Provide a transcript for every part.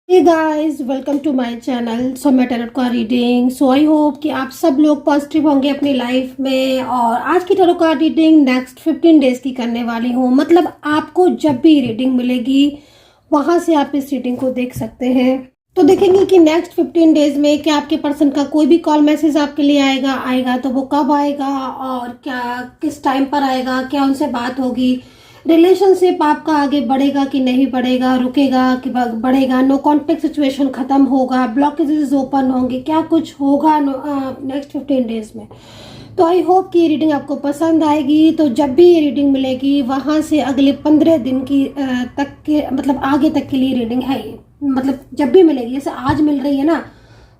Hey guys, welcome to my channel Saumya tarot का reading. So I hope कि आप सब लोग पॉजिटिव होंगे अपनी लाइफ में। और आज की tarot card reading next 15 days की करने वाली हूँ। मतलब आपको जब भी रीडिंग मिलेगी वहां से आप इस रीडिंग को देख सकते हैं। तो देखेंगे कि नेक्स्ट 15 डेज में क्या आपके पर्सन का कोई भी कॉल मैसेज आपके लिए आएगा तो वो कब आएगा और क्या किस टाइम पर आएगा, क्या उनसे बात होगी, रिलेशनशिप आपका आगे बढ़ेगा कि नहीं बढ़ेगा, रुकेगा कि बढ़ेगा, नो कॉन्टेक्ट सिचुएशन खत्म होगा, ब्लॉकेजेस ओपन होंगे, क्या कुछ होगा नेक्स्ट 15 डेज में। तो आई होप कि ये रीडिंग आपको पसंद आएगी। तो जब भी ये रीडिंग मिलेगी वहां से अगले 15 दिन की तक के मतलब आगे तक के लिए रीडिंग है ये। मतलब जब भी मिलेगी, जैसे आज मिल रही है ना,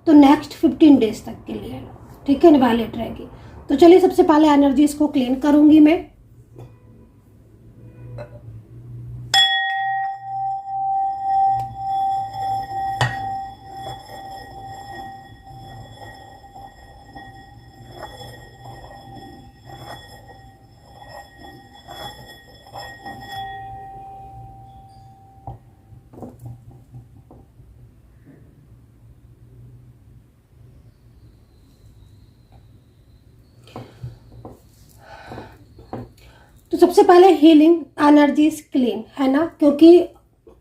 तो नेक्स्ट 15 डेज तक के लिए, ठीक है, वैलिड रहेगी। तो चलिए सबसे पहले एनर्जीज को क्लीन करूंगी मैं। तो सबसे पहले हीलिंग एनर्जीज क्लीन है ना, क्योंकि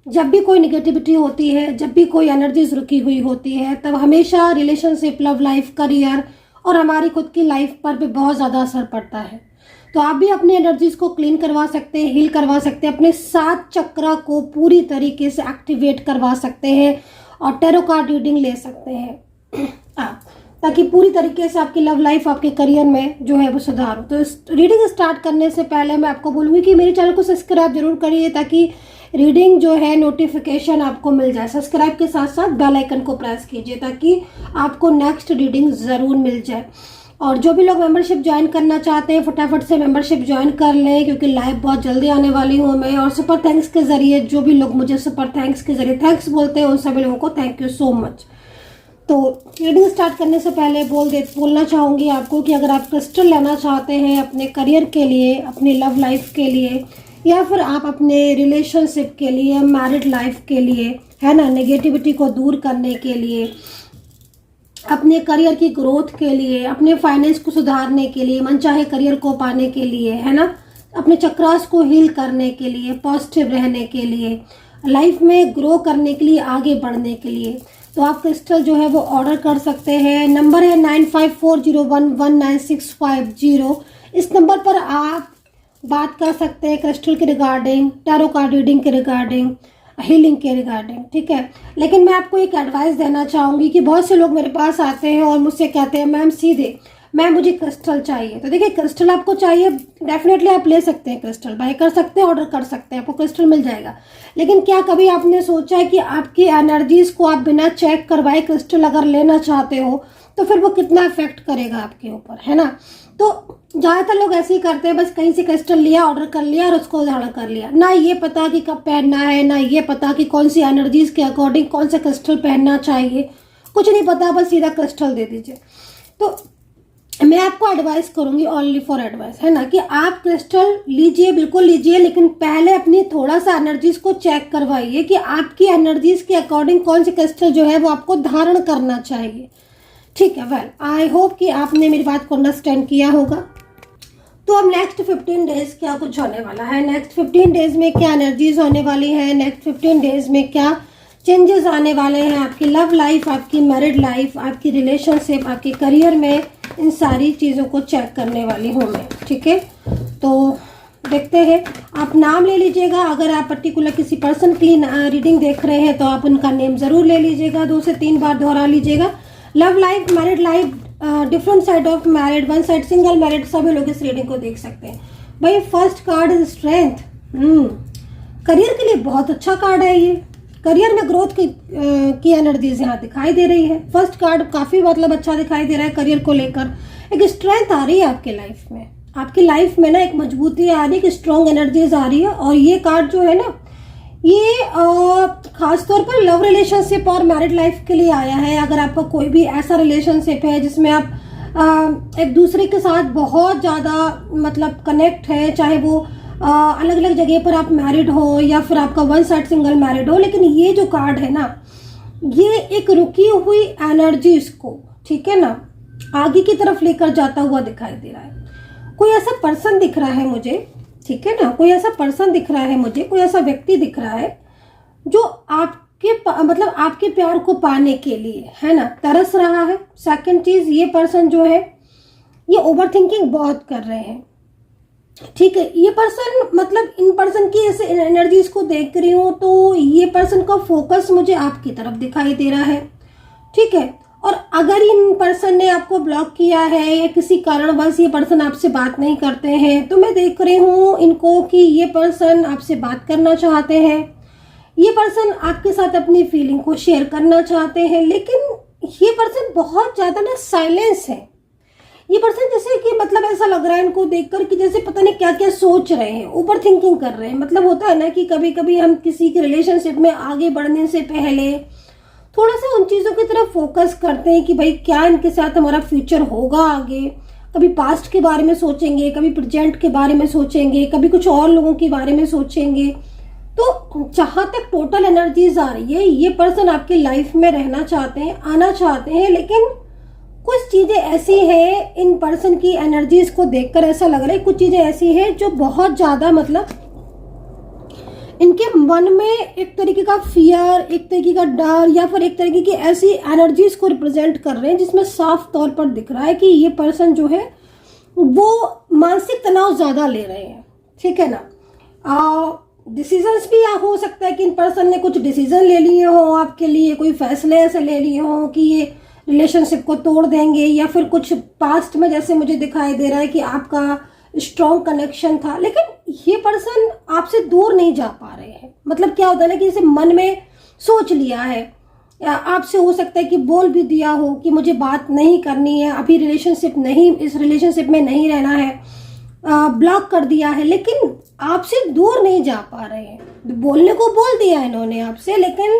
जब भी कोई निगेटिविटी होती है, जब भी कोई एनर्जीज रुकी हुई होती है, तब हमेशा रिलेशनशिप, लव लाइफ, करियर और हमारी खुद की लाइफ पर भी बहुत ज़्यादा असर पड़ता है। तो आप भी अपनी एनर्जीज को क्लीन करवा सकते हैं, हील करवा सकते हैं, अपने 7 चक्रा को पूरी तरीके से एक्टिवेट करवा सकते हैं और टैरो कार्ड रीडिंग ले सकते हैं आप, ताकि पूरी तरीके से आपकी लव लाइफ, आपके करियर में जो है वो सुधार हो। तो इस रीडिंग स्टार्ट करने से पहले मैं आपको बोलूँगी कि मेरे चैनल को सब्सक्राइब जरूर करिए, ताकि रीडिंग जो है नोटिफिकेशन आपको मिल जाए। सब्सक्राइब के साथ साथ बेल आइकन को प्रेस कीजिए ताकि आपको नेक्स्ट रीडिंग ज़रूर मिल जाए। और जो भी लोग मेंबरशिप ज्वाइन करना चाहते हैं फटाफट से मेंबरशिप ज्वाइन कर लें, क्योंकि लाइव बहुत जल्दी आने वाली हूँ मैं। और सुपर थैंक्स के जरिए जो भी लोग मुझे सुपर थैंक्स के जरिए थैंक्स बोलते हैं उन सभी लोगों को थैंक यू सो मच। तो रीडिंग स्टार्ट करने से पहले बोलना चाहूँगी आपको कि अगर आप क्रिस्टल लेना चाहते हैं अपने करियर के लिए, अपनी लव लाइफ के लिए, या फिर आप अपने रिलेशनशिप के लिए, मैरिड लाइफ के लिए, है ना, नेगेटिविटी को दूर करने के लिए, अपने करियर की ग्रोथ के लिए, अपने फाइनेंस को सुधारने के लिए, मनचाहे करियर को पाने के लिए, है ना, अपने चक्रास को हील करने के लिए, पॉजिटिव रहने के लिए, लाइफ में ग्रो करने के लिए, आगे बढ़ने के लिए, तो आप क्रिस्टल जो है वो ऑर्डर कर सकते हैं। नंबर है 9540119650। इस नंबर पर आप बात कर सकते हैं क्रिस्टल के रिगार्डिंग, टैरो कार्ड रीडिंग के रिगार्डिंग, हीलिंग के रिगार्डिंग, ठीक है। लेकिन मैं आपको एक एडवाइस देना चाहूँगी कि बहुत से लोग मेरे पास आते हैं और मुझसे कहते हैं मैम सीधे मैम मुझे क्रिस्टल चाहिए। तो देखिए, क्रिस्टल आपको चाहिए, डेफिनेटली आप ले सकते हैं, क्रिस्टल बाय कर सकते हैं, ऑर्डर कर सकते हैं, आपको क्रिस्टल मिल जाएगा। लेकिन क्या कभी आपने सोचा है कि आपकी एनर्जीज को आप बिना चेक करवाए क्रिस्टल अगर लेना चाहते हो तो फिर वो कितना इफेक्ट करेगा आपके ऊपर, है ना। तो ज़्यादातर लोग ऐसे ही करते हैं, बस कहीं से क्रिस्टल लिया, ऑर्डर कर लिया और उसको धारण कर लिया, ना ये पता कि कब पहनना है, ना ये पता कि कौन सी एनर्जीज के अकॉर्डिंग कौन सा क्रिस्टल पहनना चाहिए, कुछ नहीं पता, बस सीधा क्रिस्टल दे दीजिए। तो मैं आपको एडवाइस करूंगी, ओनली फॉर एडवाइस, है ना, कि आप क्रिस्टल लीजिए, बिल्कुल लीजिए, लेकिन पहले अपनी थोड़ा सा एनर्जीज को चेक करवाइए कि आपकी एनर्जीज के अकॉर्डिंग कौन से क्रिस्टल जो है वो आपको धारण करना चाहिए, ठीक है। वेल, आई होप कि आपने मेरी बात को अंडरस्टैंड किया होगा। तो अब नेक्स्ट 15 डेज क्या कुछ होने वाला है, नेक्स्ट 15 डेज में क्या एनर्जीज होने वाली है, नेक्स्ट 15 डेज में क्या चेंजेस आने वाले हैं आपकी लव लाइफ, आपकी मैरिड लाइफ, आपकी रिलेशनशिप, आपके करियर में, इन सारी चीज़ों को चेक करने वाली हूँ मैं, ठीक है। तो देखते हैं, आप नाम ले लीजिएगा। अगर आप पर्टिकुलर किसी पर्सन की रीडिंग देख रहे हैं तो आप उनका नेम ज़रूर ले लीजिएगा, 2 से 3 बार दोहरा लीजिएगा। Love life, married life, different side of married, one side single married, सभी लोग इस रीडिंग को देख सकते हैं। भाई first card is strength. Career के लिए बहुत अच्छा कार्ड है ये, करियर में ग्रोथ की एनर्जीज यहाँ दिखाई दे रही है। फर्स्ट कार्ड काफी मतलब अच्छा दिखाई दे रहा है करियर को लेकर, एक स्ट्रेंथ आ रही है आपके लाइफ में, आपकी लाइफ में ना एक मजबूती आ रही है, एक स्ट्रॉन्ग एनर्जीज आ रही है। और ये कार्ड जो है ना, ये खासतौर पर लव रिलेशनशिप और मैरिड लाइफ के लिए आया है। अगर आपका कोई भी ऐसा रिलेशनशिप है जिसमें आप एक दूसरे के साथ बहुत ज़्यादा मतलब कनेक्ट है, चाहे वो अलग अलग जगह पर आप मैरिड हो या फिर आपका वन साइड सिंगल मैरिड हो, लेकिन ये जो कार्ड है ना, ये एक रुकी हुई एनर्जी इसको, ठीक है ना, आगे की तरफ लेकर जाता हुआ दिखाई दे रहा है। कोई ऐसा पर्सन दिख रहा है मुझे, ठीक है ना, कोई ऐसा पर्सन दिख रहा है मुझे, कोई ऐसा व्यक्ति दिख रहा है जो आपके मतलब आपके प्यार को पाने के लिए, है ना, तरस रहा है। सेकंड चीज, ये पर्सन जो है ये ओवर थिंकिंग बहुत कर रहे हैं, ठीक है। ये पर्सन मतलब इन पर्सन की ऐसे एनर्जीज को देख रही हूँ तो ये पर्सन का फोकस मुझे आपकी तरफ दिखाई दे रहा है, ठीक है। और अगर इन पर्सन ने आपको ब्लॉक किया है या किसी कारणवश ये पर्सन आपसे बात नहीं करते हैं, तो मैं देख रही हूँ इनको कि ये पर्सन आपसे बात करना चाहते हैं, ये पर्सन आपके साथ अपनी फीलिंग को शेयर करना चाहते हैं, लेकिन ये पर्सन बहुत ज्यादा ना साइलेंस है। ये पर्सन जैसे कि मतलब ऐसा लग रहा है इनको देखकर कि जैसे पता नहीं क्या क्या सोच रहे हैं, ओवर थिंकिंग कर रहे हैं। मतलब होता है ना कि कभी कभी हम किसी के रिलेशनशिप में आगे बढ़ने से पहले थोड़ा सा उन चीजों की तरफ फोकस करते हैं कि भाई क्या इनके साथ हमारा फ्यूचर होगा आगे। कभी पास्ट के बारे में सोचेंगे, कभी प्रेजेंट के बारे में सोचेंगे, कभी कुछ और लोगों के बारे में सोचेंगे। तो जहां तक टोटल एनर्जीज आ रही है, ये पर्सन आपकी लाइफ में रहना चाहते हैं, आना चाहते हैं, लेकिन कुछ चीजें ऐसी हैं, इन पर्सन की एनर्जीज को देखकर ऐसा लग रहा है कुछ चीजें ऐसी हैं जो बहुत ज्यादा मतलब इनके मन में एक तरीके का फियर, एक तरीके का डर या फिर एक तरीके की ऐसी एनर्जीज को रिप्रेजेंट कर रहे हैं जिसमें साफ तौर पर दिख रहा है कि ये पर्सन जो है वो मानसिक तनाव ज्यादा ले रहे हैं, ठीक है ना। डिसीजंस भी हो सकता है कि इन पर्सन ने कुछ डिसीजन ले लिए हो आपके लिए, कोई फैसले ऐसे ले लिए हो कि ये रिलेशनशिप को तोड़ देंगे, या फिर कुछ पास्ट में जैसे मुझे दिखाई दे रहा है कि आपका स्ट्रॉन्ग कनेक्शन था, लेकिन ये पर्सन आपसे दूर नहीं जा पा रहे हैं। मतलब क्या होता है ना कि जैसे मन में सोच लिया है, या आपसे हो सकता है कि बोल भी दिया हो कि मुझे बात नहीं करनी है, अभी इस रिलेशनशिप में नहीं रहना है, ब्लॉक कर दिया है, लेकिन आपसे दूर नहीं जा पा रहे हैं। बोलने को बोल दिया इन्होंने आपसे, लेकिन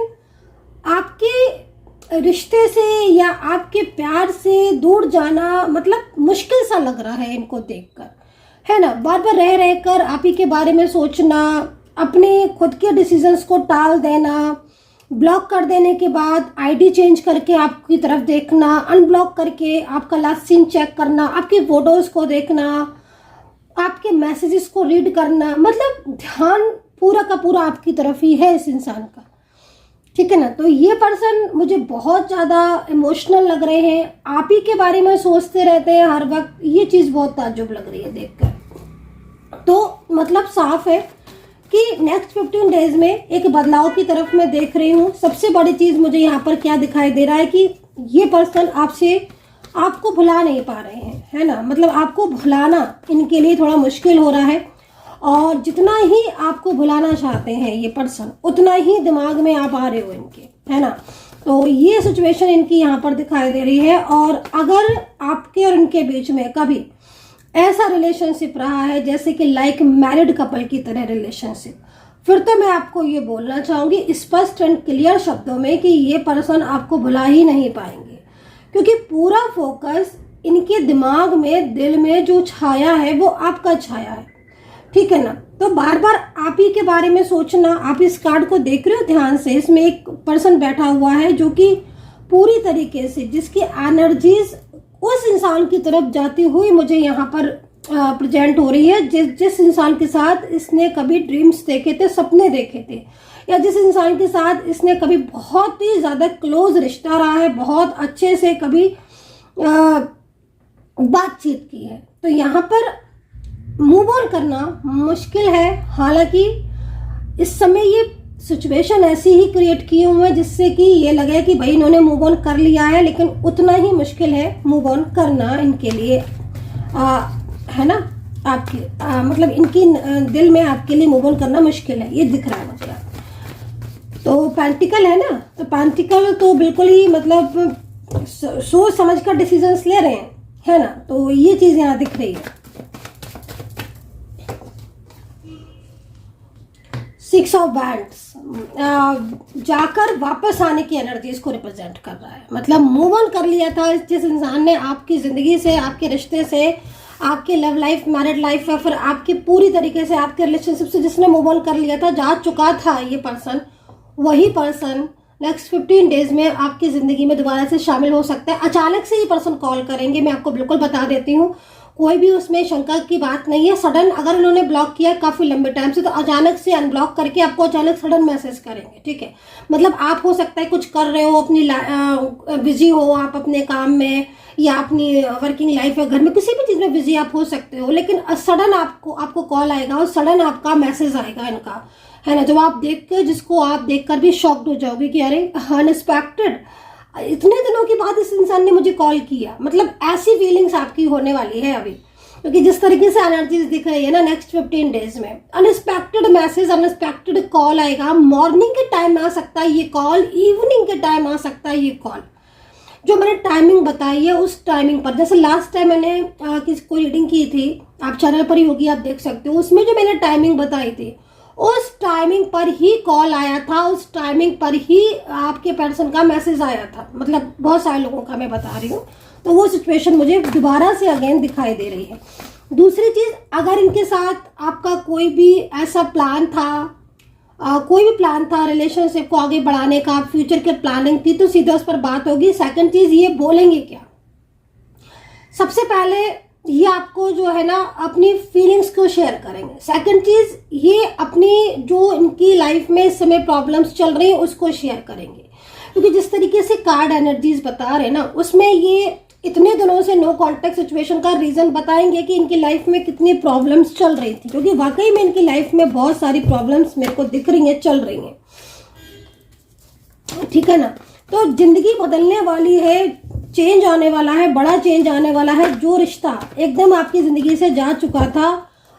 आपके रिश्ते से या आपके प्यार से दूर जाना मतलब मुश्किल सा लग रहा है इनको देखकर, है ना। बार बार रह रहकर आप ही के बारे में सोचना, अपने खुद के डिसीजंस को टाल देना, ब्लॉक कर देने के बाद आईडी चेंज करके आपकी तरफ देखना, अनब्लॉक करके आपका लास्ट सीन चेक करना, आपकी फोटोज को देखना, आपके मैसेजेस को रीड करना, मतलब ध्यान पूरा का पूरा आपकी तरफ ही है इस इंसान का, ठीक है ना। तो ये पर्सन मुझे बहुत ज्यादा इमोशनल लग रहे हैं, आप ही के बारे में सोचते रहते हैं हर वक्त। ये चीज बहुत ताज्जुब लग रही है देखकर। तो मतलब साफ है कि नेक्स्ट 15 डेज में एक बदलाव की तरफ मैं देख रही हूँ। सबसे बड़ी चीज मुझे यहाँ पर क्या दिखाई दे रहा है कि ये पर्सन आपको भुला नहीं पा रहे हैं, है ना। मतलब आपको भुलाना इनके लिए थोड़ा मुश्किल हो रहा है, और जितना ही आपको भुलाना चाहते हैं ये पर्सन, उतना ही दिमाग में आप आ रहे हो इनके, है ना। तो ये सिचुएशन इनकी यहाँ पर दिखाई दे रही है। और अगर आपके और इनके बीच में कभी ऐसा रिलेशनशिप रहा है जैसे कि लाइक मैरिड कपल की तरह रिलेशनशिप, फिर तो मैं आपको ये बोलना चाहूंगी स्पष्ट एंड क्लियर शब्दों में कि ये पर्सन आपको भुला ही नहीं पाएंगे, क्योंकि पूरा फोकस इनके दिमाग में, दिल में जो छाया है वो आपका छाया है, ठीक है ना। तो बार बार आप ही के बारे में सोचना। आप इस कार्ड को देख रहे हो ध्यान से, इसमें एक पर्सन बैठा हुआ है जो कि पूरी तरीके से जिसकी एनर्जीज उस इंसान की तरफ जाती हुई मुझे यहाँ पर प्रेजेंट हो रही है, जिस इंसान के साथ इसने कभी ड्रीम्स देखे थे, सपने देखे थे, या जिस इंसान के साथ इसने कभी बहुत ही ज्यादा क्लोज रिश्ता रहा है, बहुत अच्छे से कभी बातचीत की है। तो यहाँ पर मूव ऑन करना मुश्किल है। हालांकि इस समय ये सिचुएशन ऐसी ही क्रिएट की हुई है जिससे कि ये लगे कि भाई इन्होंने मूव ऑन कर लिया है, लेकिन उतना ही मुश्किल है मूव ऑन करना इनके लिए, है ना। आपके मतलब इनकी दिल में आपके लिए मूव ऑन करना मुश्किल है, ये दिख रहा है मुझे। तो पेंटिकल है ना, तो पेंटिकल तो बिल्कुल ही मतलब सोच समझ कर डिसीजंस ले रहे हैं, है ना। तो ये चीज यहाँ दिख रही है। 6 ऑफ वैंड्स जाकर वापस आने की एनर्जीज को रिप्रेजेंट कर रहा है। मतलब मूव ऑन कर लिया था जिस इंसान ने आपकी जिंदगी से, आपके रिश्ते से, आपके लव लाइफ, मैरिड लाइफ, या फिर आपके पूरी तरीके से आपके रिलेशनशिप से जिसने मूव ऑन कर लिया था, जा चुका था ये पर्सन, वही पर्सन नेक्स्ट 15 डेज में आपकी ज़िंदगी में दोबारा से शामिल हो सकता है। अचानक से ही पर्सन कॉल करेंगे, मैं आपको बिल्कुल बता देती हूँ, कोई भी उसमें शंका की बात नहीं है। सडन अगर उन्होंने ब्लॉक किया है काफ़ी लंबे टाइम से, तो अचानक से अनब्लॉक करके आपको अचानक सडन मैसेज करेंगे, ठीक है। मतलब आप हो सकता है कुछ कर रहे हो, अपनी बिजी हो आप अपने काम में, या अपनी वर्किंग लाइफ है, घर में किसी भी चीज़ में बिजी आप हो सकते हो, लेकिन सडन आपको कॉल आएगा और सडन आपका मैसेज आएगा इनका, है ना। जब आप देख के, जिसको आप देखकर भी शॉक्ड हो जाओगे कि अरे अनएक्सपेक्टेड, इतने दिनों के बाद इस इंसान ने मुझे कॉल किया। मतलब ऐसी फीलिंग्स आपकी होने वाली है अभी, क्योंकि जिस तरीके से एनर्जीज दिख रही है ना, नेक्स्ट 15 डेज में अनएक्सपेक्टेड मैसेज, अनएक्सपेक्टेड कॉल आएगा। मॉर्निंग के टाइम आ सकता है ये कॉल, इवनिंग के टाइम आ सकता है ये कॉल। जो मैंने टाइमिंग बताई है उस टाइमिंग पर, जैसे लास्ट टाइम मैंने किसी को रीडिंग की थी, आप चैनल पर ही होगी, आप देख सकते हो, उसमें जो मैंने टाइमिंग बताई थी उस टाइमिंग पर ही कॉल आया था, उस टाइमिंग पर ही आपके पर्सन का मैसेज आया था। मतलब बहुत सारे लोगों का मैं बता रही हूँ, तो वो सिचुएशन मुझे दोबारा से अगेन दिखाई दे रही है। दूसरी चीज़, अगर इनके साथ आपका कोई भी ऐसा प्लान था, कोई भी प्लान था रिलेशनशिप को आगे बढ़ाने का, फ्यूचर की प्लानिंग थी, तो सीधा उस पर बात होगी। सेकंड चीज़, ये बोलेंगे क्या, सबसे पहले ये आपको जो है ना अपनी फीलिंग्स को शेयर करेंगे। सेकंड चीज़, ये अपनी जो इनकी लाइफ में इस समय प्रॉब्लम्स चल रही हैं उसको शेयर करेंगे, क्योंकि जिस तरीके से कार्ड एनर्जीज बता रहे हैं ना, उसमें ये इतने दिनों से नो कॉन्टेक्ट सिचुएशन का रीज़न बताएंगे कि इनकी लाइफ में कितनी प्रॉब्लम्स चल रही थी, क्योंकि वाकई में इनकी लाइफ में बहुत सारी प्रॉब्लम्स मेरे को दिख रही हैं, चल रही हैं, ठीक है ना। तो जिंदगी बदलने वाली है, चेंज आने वाला है, बड़ा चेंज आने वाला है। जो रिश्ता एकदम आपकी ज़िंदगी से जा चुका था,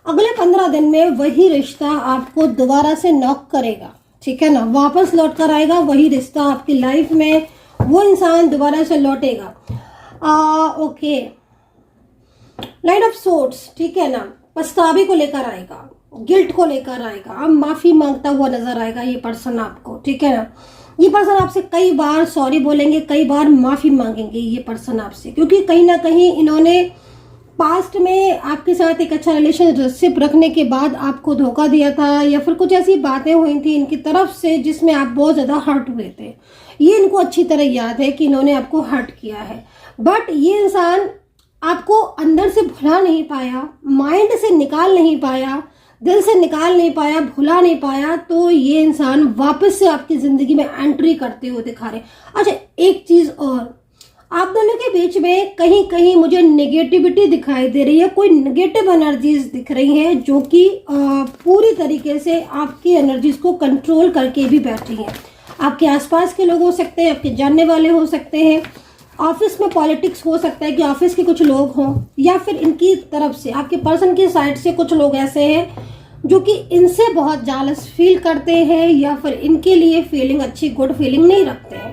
अगले 15 दिन में वही रिश्ता आपको दोबारा से नॉक करेगा, ठीक है ना, वापस लौट कर आएगा। वही रिश्ता आपकी लाइफ में, वो इंसान दोबारा से लौटेगा। ओके, नाइट ऑफ सोर्ड्स, ठीक है ना, पछतावे को लेकर आएगा, गिल्ट को लेकर आएगा, अब माफ़ी मांगता हुआ नजर आएगा ये पर्सन आपको, ठीक है ना। ये पर्सन आपसे कई बार सॉरी बोलेंगे, कई बार माफ़ी मांगेंगे ये पर्सन आपसे, क्योंकि कहीं ना कहीं इन्होंने पास्ट में आपके साथ एक अच्छा रिलेशनशिप रखने के बाद आपको धोखा दिया था, या फिर कुछ ऐसी बातें हुई थी इनकी तरफ से जिसमें आप बहुत ज़्यादा हर्ट हुए थे। ये इनको अच्छी तरह याद है कि इन्होंने आपको हर्ट किया है, बट ये इंसान आपको अंदर से भुला नहीं पाया, माइंड से निकाल नहीं पाया, दिल से निकाल नहीं पाया, भुला नहीं पाया। तो ये इंसान वापस से आपकी ज़िंदगी में एंट्री करते हुए दिखा रहे। अच्छा, एक चीज़ और, आप दोनों के बीच में कहीं कहीं मुझे नेगेटिविटी दिखाई दे रही है, कोई नेगेटिव एनर्जीज दिख रही हैं जो कि पूरी तरीके से आपकी एनर्जीज को कंट्रोल करके भी बैठी हैं। आपके आसपास के लोग हो सकते हैं, आपके जानने वाले हो सकते हैं, ऑफिस में पॉलिटिक्स हो सकता है कि ऑफिस के कुछ लोग हों, या फिर इनकी तरफ से आपके पर्सन की साइड से कुछ लोग ऐसे हैं जो कि इनसे बहुत जालस फील करते हैं, या फिर इनके लिए फीलिंग अच्छी गुड फीलिंग नहीं रखते हैं।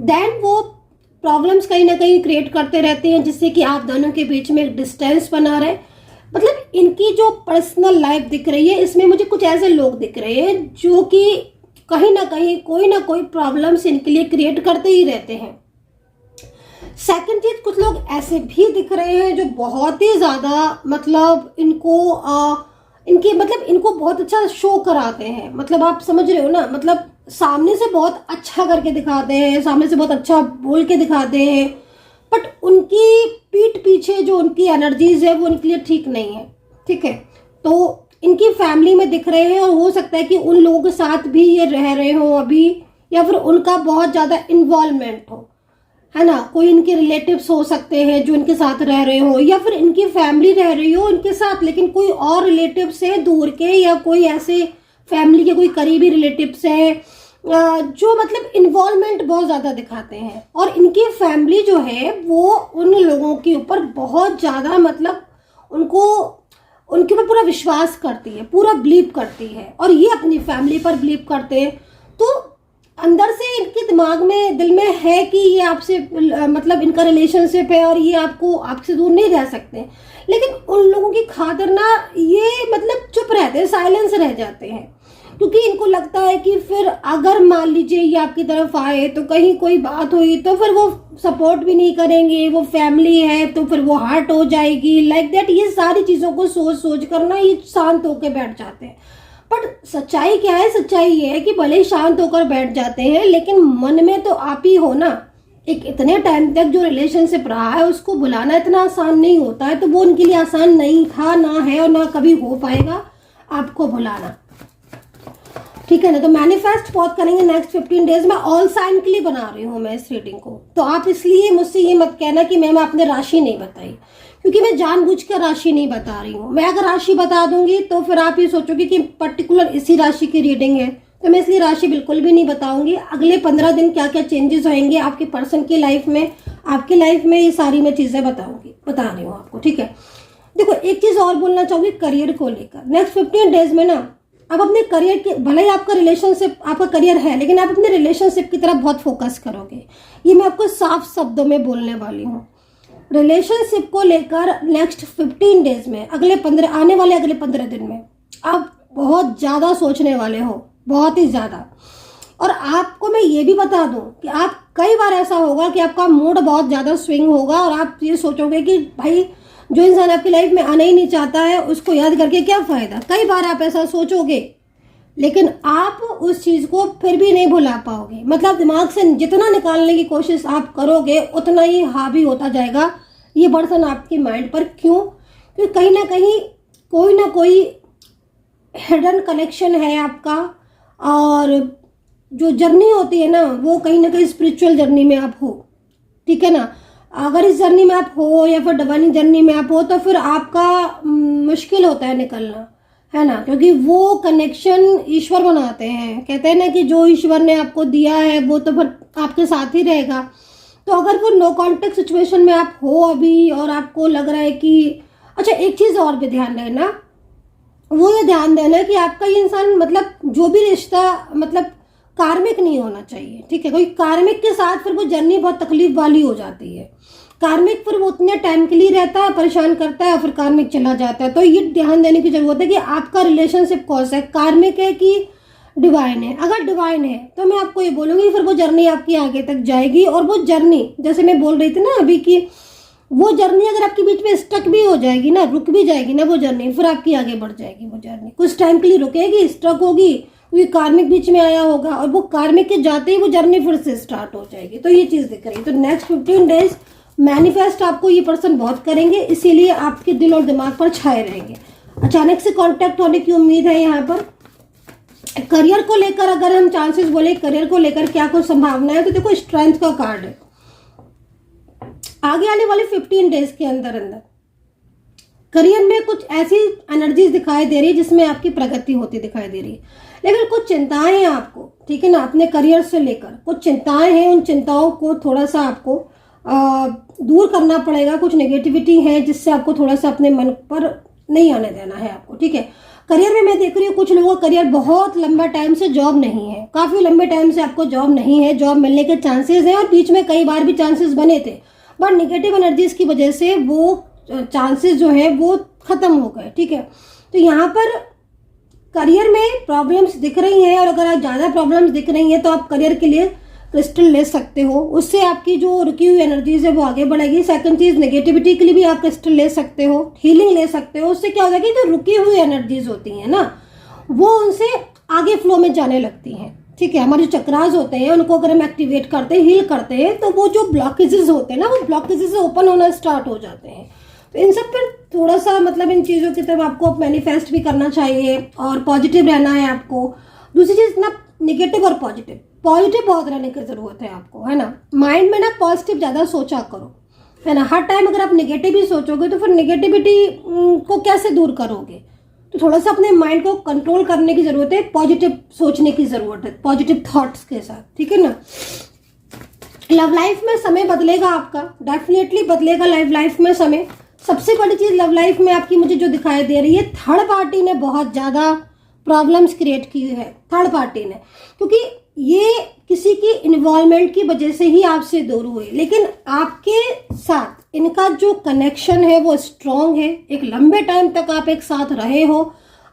देन वो प्रॉब्लम्स कहीं ना कहीं क्रिएट करते रहते हैं, जिससे कि आप दोनों के बीच में एक डिस्टेंस बना रहे। मतलब इनकी जो पर्सनल लाइफ दिख रही है, इसमें मुझे कुछ ऐसे लोग दिख रहे हैं जो कि कहीं ना कोई प्रॉब्लम्स इनके लिए क्रिएट करते ही रहते हैं। सेकंड चीज, कुछ लोग ऐसे भी दिख रहे हैं जो बहुत ही ज्यादा मतलब इनको बहुत अच्छा शो कराते हैं। मतलब आप समझ रहे हो ना, मतलब सामने से बहुत अच्छा करके दिखाते हैं, सामने से बहुत अच्छा बोल के दिखाते हैं, बट उनकी पीठ पीछे जो उनकी एनर्जीज है वो उनके लिए ठीक नहीं है, ठीक है। तो इनकी फैमिली में दिख रहे हैं, और हो सकता है कि उन लोगों के साथ भी ये रह रहे हो अभी, या फिर उनका बहुत ज़्यादा इन्वॉल्वमेंट हो, है ना। कोई इनके रिलेटिव्स हो सकते हैं जो इनके साथ रह रहे हो, या फिर इनकी फैमिली रह रही हो इनके साथ, लेकिन कोई और रिलेटिव्स है दूर के, या कोई ऐसे फैमिली के कोई करीबी रिलेटिव्स है जो मतलब इन्वॉल्वमेंट बहुत ज़्यादा दिखाते हैं। और इनकी फैमिली जो है वो उन लोगों के ऊपर बहुत ज़्यादा मतलब उनके ऊपर पूरा विश्वास करती है, पूरा बिलीव करती है, और ये अपनी फैमिली पर बिलीव करते हैं। तो अंदर से इनके दिमाग में, दिल में है कि ये आपसे मतलब इनका रिलेशनशिप है और ये आपसे दूर नहीं रह सकते, लेकिन उन लोगों की खातिर ना ये मतलब चुप रहते हैं, साइलेंस रह जाते हैं, क्योंकि इनको लगता है कि फिर अगर मान लीजिए ये आपकी तरफ आए तो कहीं कोई बात हुई तो फिर वो सपोर्ट भी नहीं करेंगे, वो फैमिली है तो फिर वो हर्ट हो जाएगी, लाइक दैट। ये सारी चीज़ों को सोच कर ना ये शांत होकर बैठ जाते हैं। बट सच्चाई क्या है, सच्चाई ये है कि भले ही शांत होकर बैठ जाते हैं, लेकिन मन में तो आप ही हो ना। एक इतने टाइम तक जो रिलेशनशिप रहा है उसको बुलाना इतना आसान नहीं होता है, तो वो उनके लिए आसान नहीं था, ना है और ना कभी हो पाएगा आपको बुलाना, ठीक है ना। तो मैनिफेस्ट बहुत करेंगे नेक्स्ट 15 डेज में। ऑल साइन के लिए बना रही हूँ मैं इस रीडिंग को, तो आप इसलिए मुझसे ये मत कहना कि मैम आपने राशि नहीं बताई, क्योंकि मैं जानबूझकर राशि नहीं बता रही हूँ। मैं अगर राशि बता दूंगी तो फिर आप ये सोचोगे कि पर्टिकुलर इसी राशि की रीडिंग है, तो मैं इसलिए राशि बिल्कुल भी नहीं बताऊंगी। अगले 15 दिन क्या क्या चेंजेस होंगे आपके पर्सन की लाइफ में, आपकी लाइफ में, ये सारी मैं चीजें बता रही हूँ आपको, ठीक है। देखो एक चीज और बोलना चाहूंगी करियर को लेकर। नेक्स्ट 15 डेज में ना आप अपने करियर के, भले ही आपका रिलेशनशिप, आपका करियर है, लेकिन आप अपने रिलेशनशिप की तरफ बहुत फोकस करोगे। ये मैं आपको साफ शब्दों में बोलने वाली हूँ। रिलेशनशिप को लेकर नेक्स्ट 15 डेज में, आने वाले अगले 15 दिन में आप बहुत ज्यादा सोचने वाले हो, बहुत ही ज्यादा। और आपको मैं ये भी बता दूं कि आप, कई बार ऐसा होगा कि आपका मूड बहुत ज्यादा स्विंग होगा और आप ये सोचोगे कि भाई जो इंसान आपकी लाइफ में आना ही नहीं चाहता है उसको याद करके क्या फायदा। कई बार आप ऐसा सोचोगे, लेकिन आप उस चीज को फिर भी नहीं भुला पाओगे। मतलब दिमाग से जितना निकालने की कोशिश आप करोगे उतना ही हावी होता जाएगा ये पर्सन आपके माइंड पर। क्यों? क्योंकि कहीं ना कोई हिडन कनेक्शन है आपका, और जो जर्नी होती है ना वो कहीं ना कहीं स्पिरिचुअल जर्नी में आप हो, ठीक है ना। अगर इस जर्नी में आप हो या फिर डिवाइन जर्नी में आप हो तो फिर आपका मुश्किल होता है निकलना, है ना, क्योंकि वो कनेक्शन ईश्वर बनाते हैं। कहते हैं ना कि जो ईश्वर ने आपको दिया है वो तो फिर आपके साथ ही रहेगा। तो अगर वो नो कॉन्टेक्ट सिचुएशन में आप हो अभी और आपको लग रहा है कि, अच्छा एक चीज और भी ध्यान देना, वो ये ध्यान देना कि आपका ये इंसान, मतलब जो भी रिश्ता, मतलब कार्मिक नहीं होना चाहिए, ठीक है। कोई कार्मिक के साथ फिर वो जर्नी बहुत तकलीफ वाली हो जाती है। कार्मिक फिर वो उतने टाइम के लिए रहता है, परेशान करता है और फिर कार्मिक चला जाता है। तो ये ध्यान देने की जरूरत है कि आपका रिलेशनशिप कौन सा है, कार्मिक है कि डिवाइन है। अगर डिवाइन है तो मैं आपको ये बोलूंगी फिर वो जर्नी आपकी आगे तक जाएगी। और वो जर्नी, जैसे मैं बोल रही थी ना अभी की, वो जर्नी अगर आपके बीच में स्टक भी हो जाएगी ना, रुक भी जाएगी ना वो जर्नी, फिर आपकी आगे बढ़ जाएगी वो जर्नी। कुछ टाइम के लिए रुकेगी, स्टक होगी, क्योंकि कार्मिक बीच में आया होगा, और वो कार्मिक के जाते ही वो जर्नी फिर से स्टार्ट हो जाएगी। तो ये चीज दिख रही है। तो नेक्स्ट 15 डेज मैनिफेस्ट आपको ये पर्सन बहुत करेंगे, इसीलिए आपके दिल और दिमाग पर छाए रहेंगे। अचानक से कांटेक्ट होने की उम्मीद है यहाँ पर। करियर को लेकर अगर हम चांसेस बोले, करियर को लेकर क्या कुछ संभावना है, तो देखो स्ट्रेंथ का कार्ड है। आगे आने वाले 15 डेज के अंदर करियर में कुछ ऐसी एनर्जीज दिखाई दे रही है जिसमें आपकी प्रगति होती दिखाई दे रही है, लेकिन कुछ चिंताएं हैं आपको, ठीक है ना। अपने करियर से लेकर कुछ चिंताएं हैं, उन चिंताओं को थोड़ा सा आपको दूर करना पड़ेगा। कुछ नेगेटिविटी है जिससे आपको थोड़ा सा अपने मन पर नहीं आने देना है आपको, ठीक है। करियर में मैं देख रही हूँ कुछ लोगों का करियर बहुत लंबा टाइम से जॉब नहीं है, काफी लंबे टाइम से आपको जॉब नहीं है। जॉब मिलने के चांसेस हैं और बीच में कई बार भी चांसेस बने थे, बट नेगेटिव एनर्जीज की वजह से वो चांसेस जो है वो खत्म हो गए, ठीक है। तो यहाँ पर करियर में प्रॉब्लम्स दिख रही हैं, और अगर आप ज्यादा प्रॉब्लम्स दिख रही हैं तो आप करियर के लिए क्रिस्टल ले सकते हो, उससे आपकी जो रुकी हुई एनर्जीज है वो आगे बढ़ेगी। सेकंड चीज, नेगेटिविटी के लिए भी आप क्रिस्टल ले सकते हो, हीलिंग ले सकते हो। उससे क्या होगा कि जो रुकी हुई एनर्जीज होती है ना वो उनसे आगे फ्लो में जाने लगती हैं, ठीक है। हमारे जो चक्रास होते हैं उनको अगर हम एक्टिवेट करते हैं, हील करते हैं, तो वो जो ब्लॉकेजेस होते हैं ना वो ब्लॉकेजेस ओपन होना स्टार्ट हो जाते हैं। तो इन सब पर थोड़ा सा, मतलब इन चीजों की तरफ आपको मैनिफेस्ट भी करना चाहिए और पॉजिटिव रहना है आपको। दूसरी चीज ना, नेगेटिव और पॉजिटिव बहुत रहने की जरूरत है आपको, है ना। माइंड में ना पॉजिटिव ज्यादा सोचा करो, है ना। हर टाइम अगर आप नेगेटिव ही सोचोगे तो फिर नेगेटिविटी को कैसे दूर करोगे। तो थोड़ा सा अपने माइंड को कंट्रोल करने की जरूरत है, पॉजिटिव सोचने की जरूरत है, पॉजिटिव थॉट्स के साथ, ठीक है ना। लव लाइफ में समय बदलेगा आपका, डेफिनेटली बदलेगा लाइफ में समय। सबसे बड़ी चीज लव लाइफ में आपकी मुझे जो दिखाई दे रही है, थर्ड पार्टी ने बहुत ज्यादा प्रॉब्लम्स क्रिएट की है, थर्ड पार्टी ने, क्योंकि ये किसी की इन्वॉल्वमेंट की वजह से ही आपसे दूर हुए, लेकिन आपके साथ इनका जो कनेक्शन है वो स्ट्रॉन्ग है। एक लंबे टाइम तक आप एक साथ रहे हो,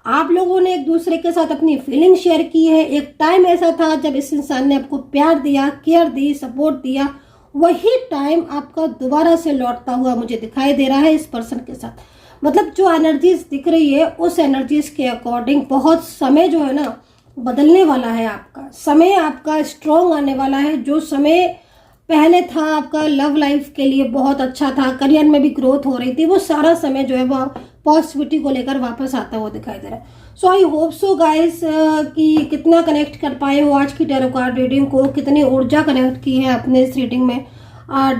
आप लोगों ने एक दूसरे के साथ अपनी फीलिंग शेयर की है। एक टाइम ऐसा था जब इस इंसान ने आपको प्यार दिया, केयर दी, सपोर्ट दिया, वही टाइम आपका दोबारा से लौटता हुआ मुझे दिखाई दे रहा है इस पर्सन के साथ। मतलब जो एनर्जीज दिख रही है उस एनर्जीज के अकॉर्डिंग बहुत समय जो है ना बदलने वाला है। आपका समय आपका स्ट्रॉन्ग आने वाला है। जो समय पहले था आपका लव लाइफ के लिए बहुत अच्छा था, करियर में भी ग्रोथ हो रही थी, वो सारा समय जो है वो पॉजिटिविटी को लेकर वापस आता हुआ दिखाई दे रहा है। सो आई होप सो गाइस कि कितना कनेक्ट कर पाए हो आज की टैरो कार्ड रीडिंग को, कितनी ऊर्जा कनेक्ट की है अपने इस रीडिंग में।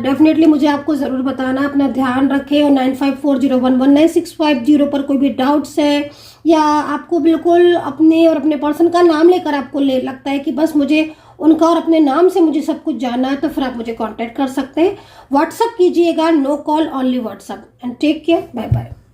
डेफिनेटली मुझे आपको ज़रूर बताना। अपना ध्यान रखें और 9540119650 पर कोई भी डाउट्स है या आपको बिल्कुल अपने और अपने पर्सन का नाम लेकर आपको लगता है कि बस मुझे उनका और अपने नाम से मुझे सब कुछ जानना है, तो फिर आप मुझे कांटेक्ट कर सकते हैं। व्हाट्सअप कीजिएगा, no call only WhatsApp. And take care, bye bye.